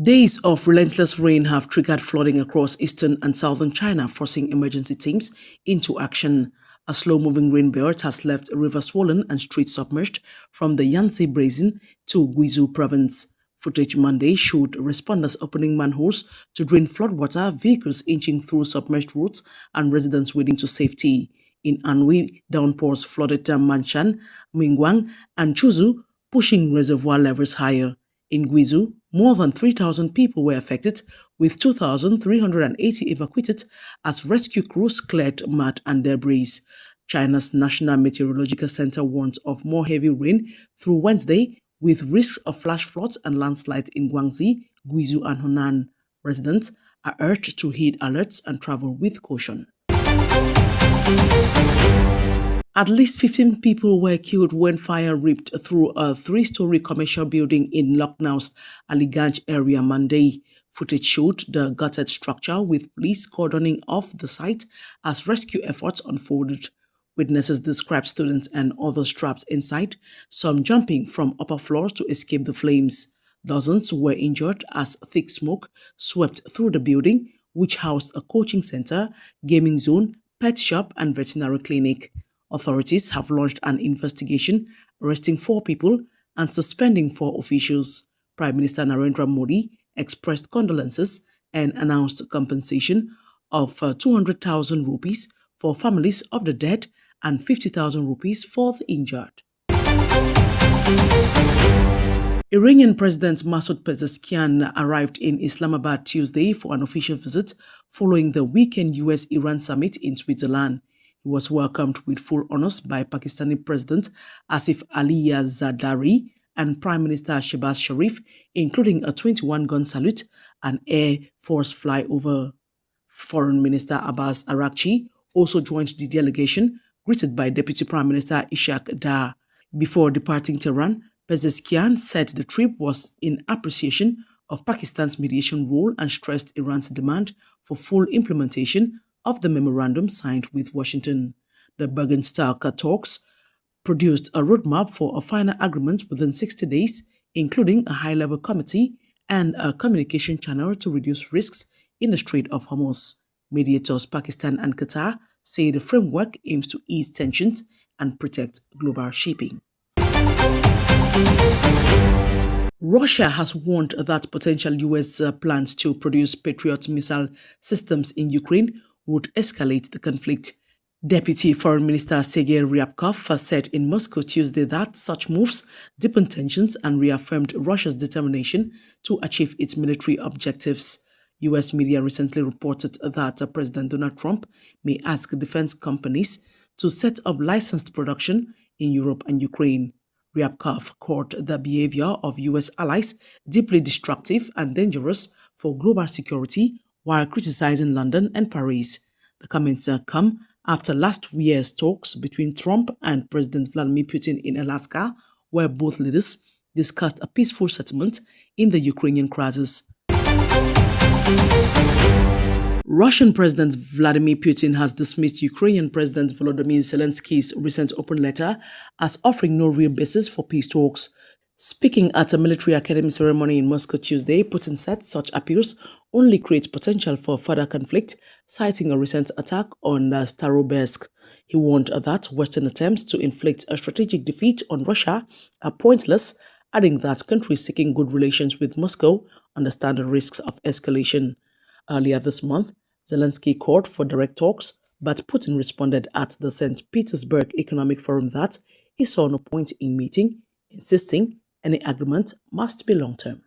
Days of relentless rain have triggered flooding across eastern and southern China, forcing emergency teams into action. A slow-moving rain belt has left rivers swollen and streets submerged from the Yangtze Basin to Guizhou Province. Footage Monday showed responders opening manholes to drain floodwater, vehicles inching through submerged roads, and residents wading to safety. In Anhui, downpours flooded Manshan, Mingguang, and Chuzhou, pushing reservoir levels higher. In Guizhou, more than 3,000 people were affected, with 2,380 evacuated as rescue crews cleared mud and debris. China's National Meteorological Center warns of more heavy rain through Wednesday, with risks of flash floods and landslides in Guangxi, Guizhou, and Hunan. Residents are urged to heed alerts and travel with caution. At least 15 people were killed when fire ripped through a 3-story commercial building in Lucknow's Aliganj area Monday. Footage showed the gutted structure, with police cordoning off the site as rescue efforts unfolded. Witnesses described students and others trapped inside, some jumping from upper floors to escape the flames. Dozens were injured as thick smoke swept through the building, which housed a coaching center, gaming zone, pet shop, and veterinary clinic. Authorities have launched an investigation, arresting 4 people and suspending 4 officials. Prime Minister Narendra Modi expressed condolences and announced compensation of 200,000 rupees for families of the dead and 50,000 rupees for the injured. Iranian President Masoud Pezeshkian arrived in Islamabad Tuesday for an official visit following the weekend US-Iran summit in Switzerland. He was welcomed with full honors by Pakistani President Asif Ali Zardari and Prime Minister Shehbaz Sharif, including a 21-gun salute and Air Force flyover. Foreign Minister Abbas Araghchi also joined the delegation, greeted by Deputy Prime Minister Ishaq Dar. Before departing Tehran, Pezeshkian said the trip was in appreciation of Pakistan's mediation role and stressed Iran's demand for full implementation of the memorandum signed with Washington. The Bergenstock talks produced a roadmap for a final agreement within 60 days, including a high-level committee and a communication channel to reduce risks in the Strait of Hormuz. Mediators Pakistan and Qatar say the framework aims to ease tensions and protect global shipping. Russia has warned that potential U.S. plans to produce Patriot missile systems in Ukraine would escalate the conflict. Deputy Foreign Minister Sergei Ryabkov said in Moscow Tuesday that such moves deepened tensions and reaffirmed Russia's determination to achieve its military objectives. U.S. media recently reported that President Donald Trump may ask defense companies to set up licensed production in Europe and Ukraine. Ryabkov called the behavior of U.S. allies deeply destructive and dangerous for global security, while criticizing London and Paris. The comments come after last year's talks between Trump and President Vladimir Putin in Alaska, where both leaders discussed a peaceful settlement in the Ukrainian crisis. Russian President Vladimir Putin has dismissed Ukrainian President Volodymyr Zelensky's recent open letter as offering no real basis for peace talks. Speaking at a military academy ceremony in Moscow Tuesday, Putin said such appeals only create potential for further conflict, citing a recent attack on Starobersk. He warned that Western attempts to inflict a strategic defeat on Russia are pointless, adding that countries seeking good relations with Moscow understand the risks of escalation. Earlier this month, Zelenskyy called for direct talks, but Putin responded at the St. Petersburg Economic Forum that he saw no point in meeting, insisting any agreement must be long-term.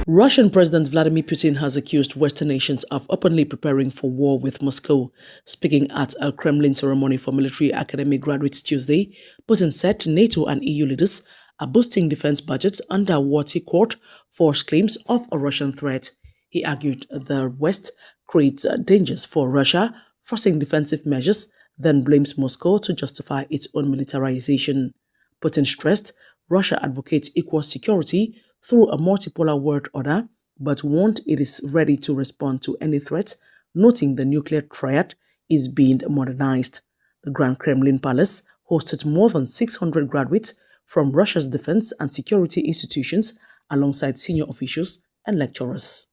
Russian President Vladimir Putin has accused Western nations of openly preparing for war with Moscow. Speaking at a Kremlin ceremony for military academy graduates Tuesday, Putin said NATO and EU leaders are boosting defense budgets under what he called false claims of a Russian threat. He argued the West creates dangers for Russia, forcing defensive measures, then blames Moscow to justify its own militarization. Putin stressed Russia advocates equal security through a multipolar world order, but warned it is ready to respond to any threat, noting the nuclear triad is being modernized. The Grand Kremlin Palace hosted more than 600 graduates from Russia's defense and security institutions alongside senior officials and lecturers.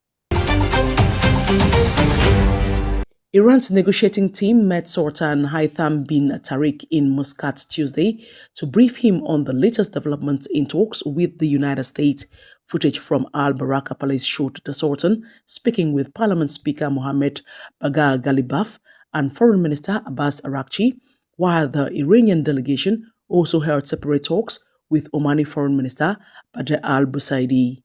Iran's negotiating team met Sultan Haitham bin Tariq in Muscat Tuesday to brief him on the latest developments in talks with the United States. Footage from Al Baraka Palace showed the Sultan speaking with Parliament Speaker Mohammed Bagher Ghalibaf and Foreign Minister Abbas Araghchi, while the Iranian delegation also held separate talks with Omani Foreign Minister Badr al-Busaidi.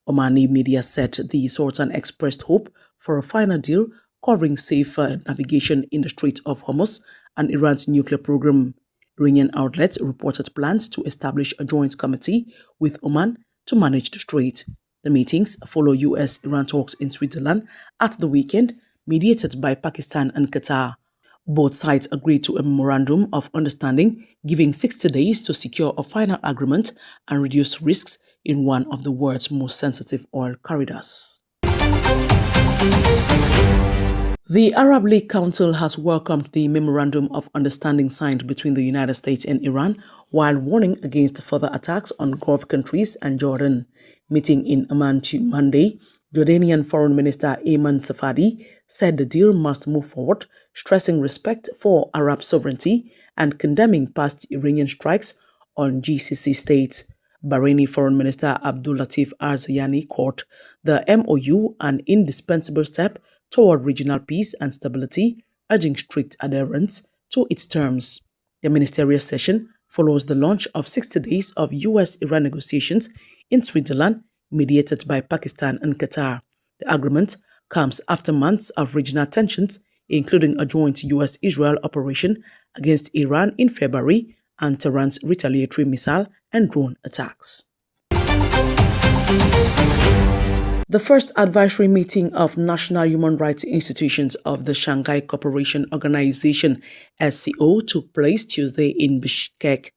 Omani media said the Sultan expressed hope for a final deal covering safer navigation in the Strait of Hormuz and Iran's nuclear program. Iranian outlets reported plans to establish a joint committee with Oman to manage the strait. The meetings follow US-Iran talks in Switzerland at the weekend, mediated by Pakistan and Qatar. Both sides agreed to a memorandum of understanding, giving 60 days to secure a final agreement and reduce risks in one of the world's most sensitive oil corridors. The Arab League Council has welcomed the memorandum of understanding signed between the United States and Iran, while warning against further attacks on Gulf countries and Jordan. Meeting in Amman Monday, Jordanian Foreign Minister Ayman Safadi said the deal must move forward, stressing respect for Arab sovereignty and condemning past Iranian strikes on GCC states. Bahraini Foreign Minister Abdul Latif Al-Zayani called the MOU an indispensable step toward regional peace and stability, urging strict adherence to its terms. The ministerial session follows the launch of 60 days of US-Iran negotiations in Switzerland, mediated by Pakistan and Qatar. The agreement comes after months of regional tensions, including a joint US-Israel operation against Iran in February and Tehran's retaliatory missile and drone attacks. The first advisory meeting of National Human Rights Institutions of the Shanghai Cooperation Organization (SCO) took place Tuesday in Bishkek.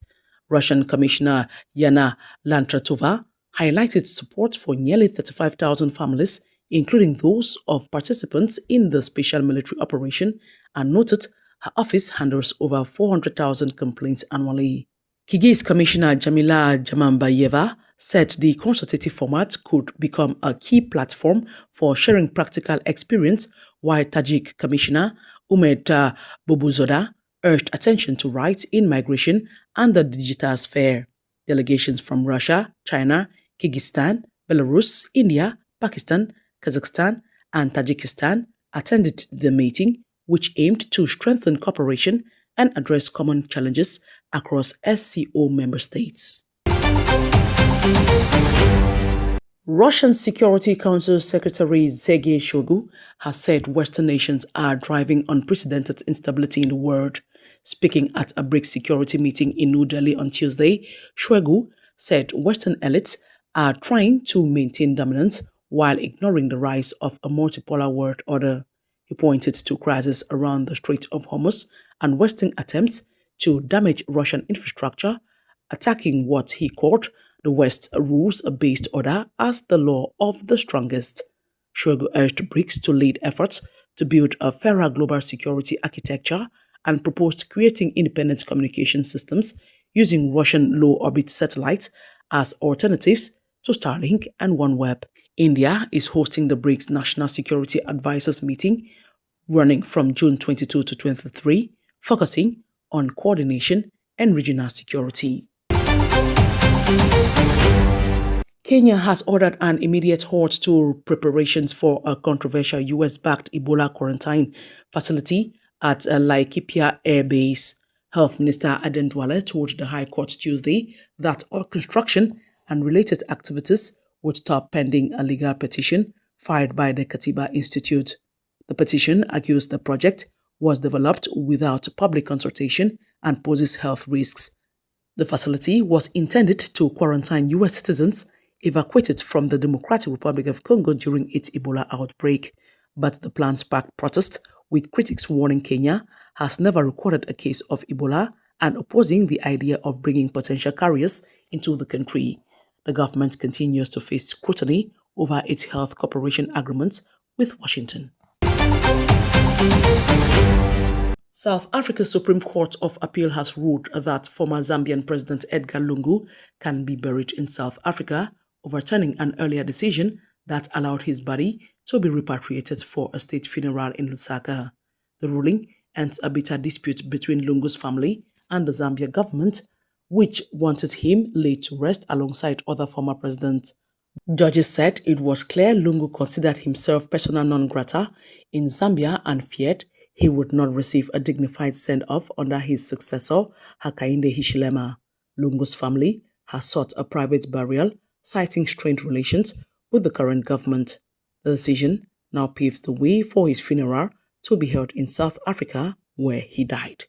Russian Commissioner Yana Lantratova highlighted support for nearly 35,000 families, including those of participants in the special military operation, and noted her office handles over 400,000 complaints annually. Kyrgyz Commissioner Jamila Jamambayeva said the consultative format could become a key platform for sharing practical experience, while Tajik Commissioner Umed Bubuzoda urged attention to rights in migration and the digital sphere. Delegations from Russia, China, Kyrgyzstan, Belarus, India, Pakistan, Kazakhstan, and Tajikistan attended the meeting, which aimed to strengthen cooperation and address common challenges across SCO member states. Russian Security Council Secretary Sergei Shoigu has said Western nations are driving unprecedented instability in the world. Speaking at a BRICS security meeting in New Delhi on Tuesday, Shoigu said Western elites are trying to maintain dominance while ignoring the rise of a multipolar world order. He pointed to crises around the Strait of Hormuz and Western attempts to damage Russian infrastructure, attacking what he called the West's rules-based order as the law of the strongest. Shoigu urged BRICS to lead efforts to build a fairer global security architecture and proposed creating independent communication systems using Russian low-orbit satellites as alternatives to Starlink and OneWeb. India is hosting the BRICS National Security Advisors meeting running from June 22 to 23, focusing on coordination and regional security. Kenya has ordered an immediate halt to preparations for a controversial US-backed Ebola quarantine facility at Laikipia Air Base. Health Minister Aden Duale told the High Court Tuesday that all construction and related activities would stop pending a legal petition filed by the Katiba Institute. The petition argues the project was developed without public consultation and poses health risks. The facility was intended to quarantine US citizens evacuated from the Democratic Republic of Congo during its Ebola outbreak, but the plan sparked protest, with critics warning Kenya has never recorded a case of Ebola and opposing the idea of bringing potential carriers into the country. The government continues to face scrutiny over its health cooperation agreements with Washington. South Africa's Supreme Court of Appeal has ruled that former Zambian President Edgar Lungu can be buried in South Africa, overturning an earlier decision that allowed his body to be repatriated for a state funeral in Lusaka. The ruling ends a bitter dispute between Lungu's family and the Zambia government, which wanted him laid to rest alongside other former presidents. Judges said it was clear Lungu considered himself persona non grata in Zambia and feared he would not receive a dignified send-off under his successor, Hakainde Hichilema. Lungu's family has sought a private burial, citing strained relations with the current government. The decision now paves the way for his funeral to be held in South Africa, where he died.